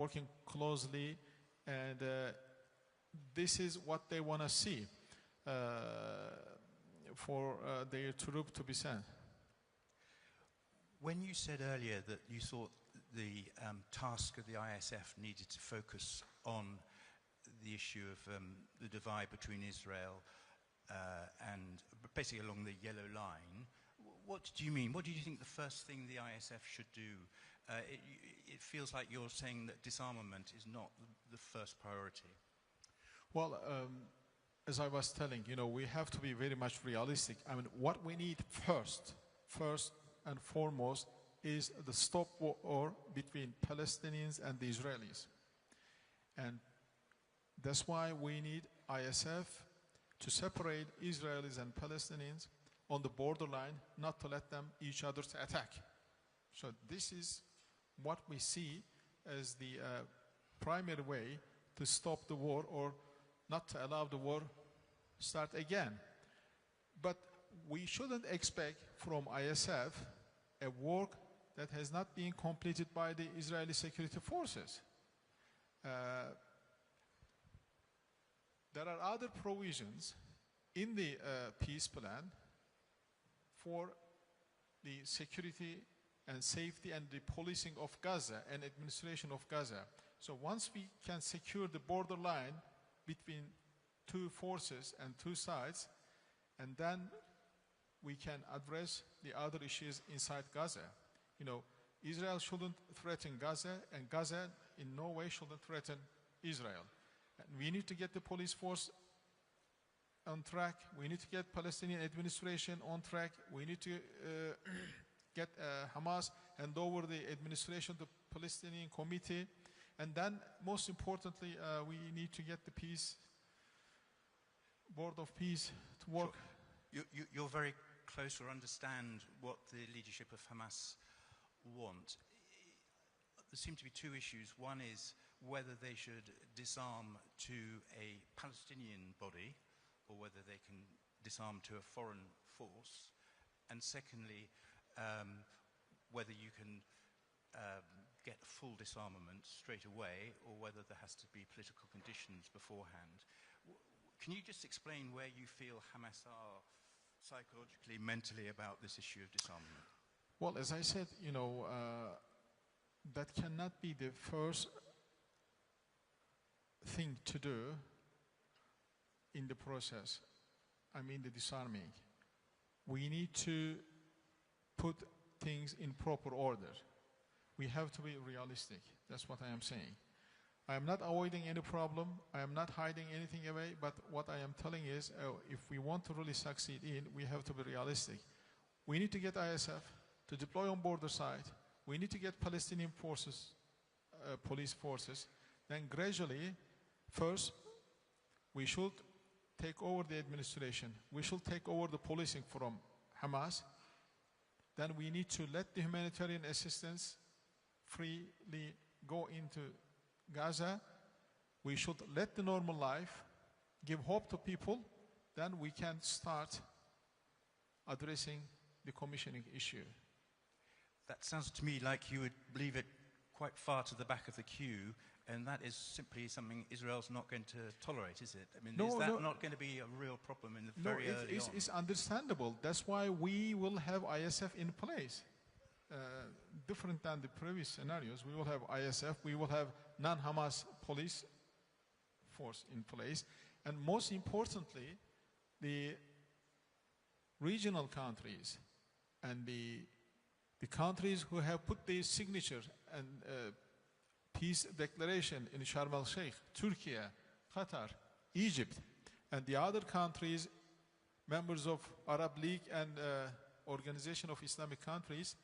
working closely, and this is what they want to see for their troops to be sent. When you said earlier that you thought the task of the ISF needed to focus on the issue of the divide between Israel and basically along the yellow line, what do you mean? What do you think the first thing the ISF should do? It feels like you're saying that disarmament is not the first priority. Well, as I was telling, we have to be very much realistic. I mean, what we need first and foremost is the stop war between Palestinians and the Israelis. And that's why we need ISF to separate Israelis and Palestinians on the borderline, not to let them each other to attack. So this is what we see as the primary way to stop the war, or not to allow the war start again. But we shouldn't expect from ISF a work that has not been completed by the Israeli security forces. There are other provisions in the peace plan for the security and safety and the policing of Gaza and administration of Gaza. So once we can secure the borderline between two forces and two sides, and then we can address the other issues inside Gaza. Israel shouldn't threaten Gaza, and Gaza in no way shouldn't threaten Israel. And we need to get the police force on track. We need to get Palestinian administration on track. We need to get Hamas hand over the administration to the Palestinian Committee. And then, most importantly, we need to get the Board of Peace to work. Sure. You're very close, or understand what the leadership of Hamas want. There seem to be two issues. One is whether they should disarm to a Palestinian body, or whether they can disarm to a foreign force. And secondly, whether you can get full disarmament straight away, or whether there has to be political conditions beforehand. Can you just explain where you feel Hamas are psychologically, mentally about this issue of disarmament? Well, as I said, that cannot be the first thing to do in the process. I mean, the disarming. We need to put things in proper order. We have to be realistic. That's what I am saying. I am not avoiding any problem. I am not hiding anything away. But what I am telling is, if we want to really succeed we have to be realistic. We need to get ISF to deploy on border side. We need to get Palestinian forces, police forces. Then gradually, first, we should take over the administration. We should take over the policing from Hamas. Then we need to let the humanitarian assistance freely go into Gaza. We should let the normal life, give hope to people. Then we can start addressing the commissioning issue. That sounds to me like you would leave it quite far to the back of the queue, and that is simply something Israel's not going to tolerate, is it? I mean, is that not going to be a real problem in the very early on? It's understandable. That's why we will have ISF in place. Different than the previous scenarios, we will have ISF, we will have non-Hamas police force in place, and most importantly, the regional countries and the countries who have put their signature and peace declaration in Sharm el-Sheikh, Turkey, Qatar, Egypt, and the other countries, members of Arab League and Organization of Islamic Countries,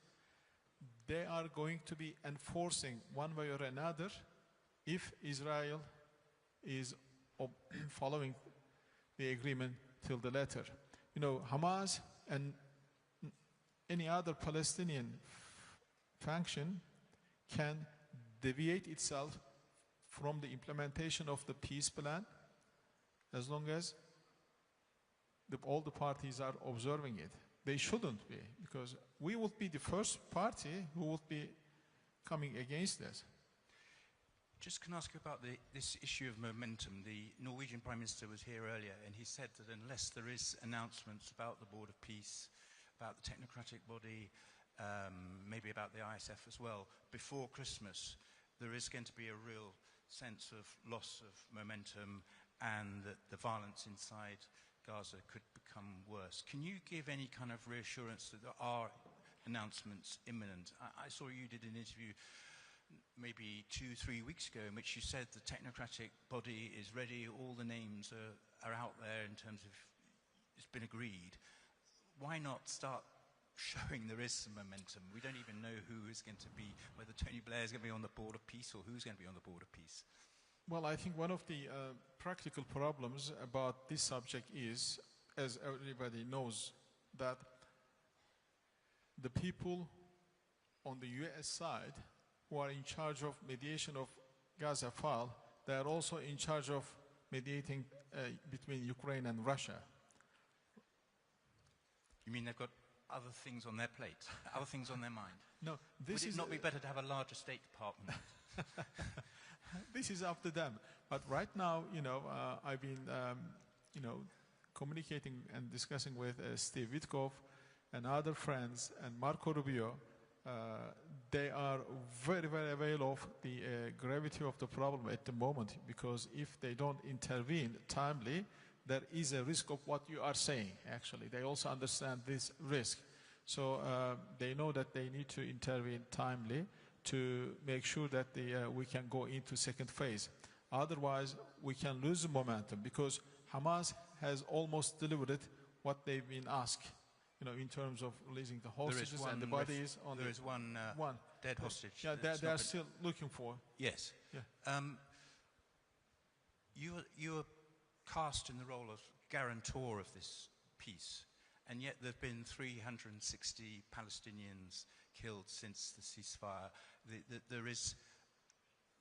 they are going to be enforcing one way or another if Israel is following the agreement till the letter. Hamas and any other Palestinian faction can deviate itself from the implementation of the peace plan as long as all the parties are observing it. They shouldn't be, because we would be the first party who would be coming against this. Just can I ask you about this issue of momentum. The Norwegian Prime Minister was here earlier, and he said that unless there is announcements about the Board of Peace, about the technocratic body, maybe about the ISF as well, before Christmas, there is going to be a real sense of loss of momentum and that the violence inside Gaza could become worse. Can you give any kind of reassurance that there are announcements imminent? I saw you did an interview maybe 2-3 weeks ago in which you said the technocratic body is ready, all the names are out there in terms of it's been agreed. Why not start showing there is some momentum? We don't even know who is going to be, whether Tony Blair is going to be on the Board of Peace or who's going to be on the Board of Peace. Well, I think one of the practical problems about this subject is, as everybody knows, that the people on the US side who are in charge of mediation of Gaza file, they are also in charge of mediating between Ukraine and Russia. You mean they've got other things on their plate, other things on their mind? No, this Would it not be better to have a larger State Department? This is up to them. But right now, I've been, communicating and discussing with Steve Witkoff and other friends and Marco Rubio. They are very, very aware of the gravity of the problem at the moment, because if they don't intervene timely, there is a risk of what you are saying, actually. They also understand this risk. So they know that they need to intervene timely to make sure that we can go into second phase. Otherwise, we can lose the momentum, because Hamas has almost delivered what they've been asked, in terms of releasing the hostages and the bodies. There is one dead hostage. Yeah, they are still looking for. Yes. Yeah. You are cast in the role of guarantor of this peace, and yet there have been 360 Palestinians killed since the ceasefire. There is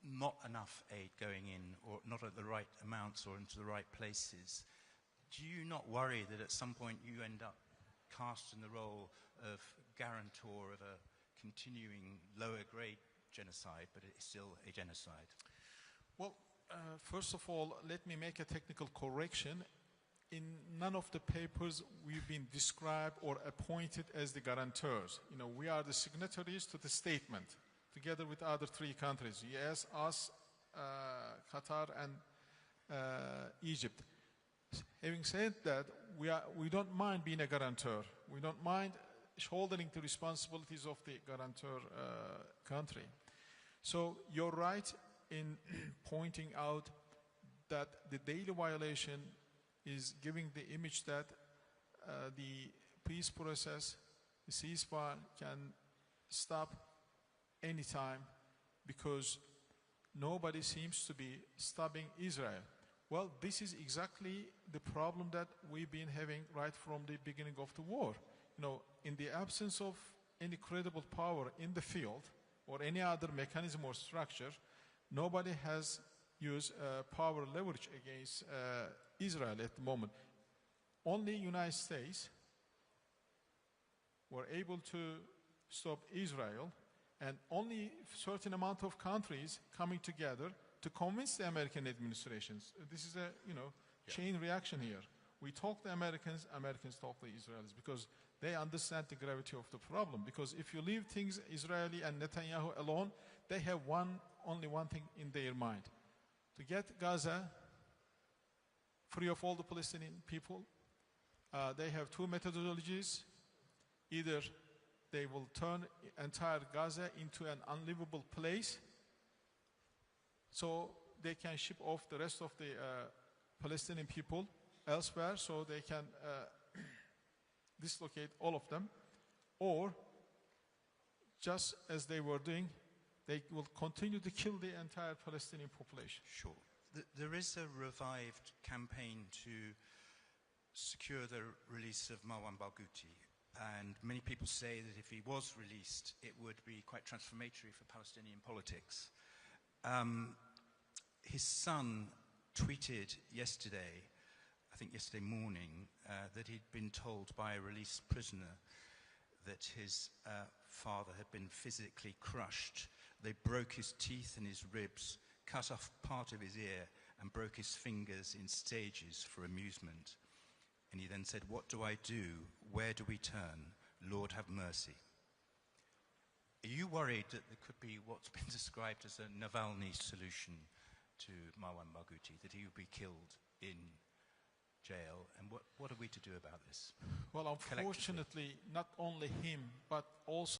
not enough aid going in, or not at the right amounts or into the right places. Do you not worry that at some point you end up cast in the role of guarantor of a continuing lower grade genocide, but it's still a genocide? Well, first of all, let me make a technical correction. In none of the papers we've been described or appointed as the guarantors. We are the signatories to the statement, together with other 3 countries, US, us, Qatar, and Egypt. Having said that, we don't mind being a guarantor. We don't mind shouldering the responsibilities of the guarantor country. So you're right in pointing out that the daily violation is giving the image that the peace process, the ceasefire, can stop anytime because nobody seems to be stopping Israel. Well, this is exactly the problem that we've been having right from the beginning of the war. In the absence of any credible power in the field or any other mechanism or structure, nobody has used power leverage against Israel at the moment. Only United States were able to stop Israel, and only a certain amount of countries coming together to convince the American administrations. This is a chain reaction here. We talk to Americans, Americans talk to Israelis, because they understand the gravity of the problem. Because if you leave things Israeli and Netanyahu alone, they have only one thing in their mind: to get Gaza free of all the Palestinian people. They have 2 methodologies. Either they will turn entire Gaza into an unlivable place, so they can ship off the rest of the Palestinian people elsewhere, so they can dislocate all of them, or just as they were doing, they will continue to kill the entire Palestinian population. Sure. There is a revived campaign to secure the release of Marwan Barghouti, and many people say that if he was released, it would be quite transformatory for Palestinian politics. His son tweeted yesterday, I think yesterday morning, that he'd been told by a released prisoner that his father had been physically crushed. They broke his teeth and his ribs, cut off part of his ear and broke his fingers in stages for amusement. And he then said, "What do I do? Where do we turn? Lord, have mercy." Are you worried that there could be what's been described as a Navalny solution to Marwan Barghouti, that he would be killed in jail? And what are we to do about this? Well, unfortunately, not only him, but also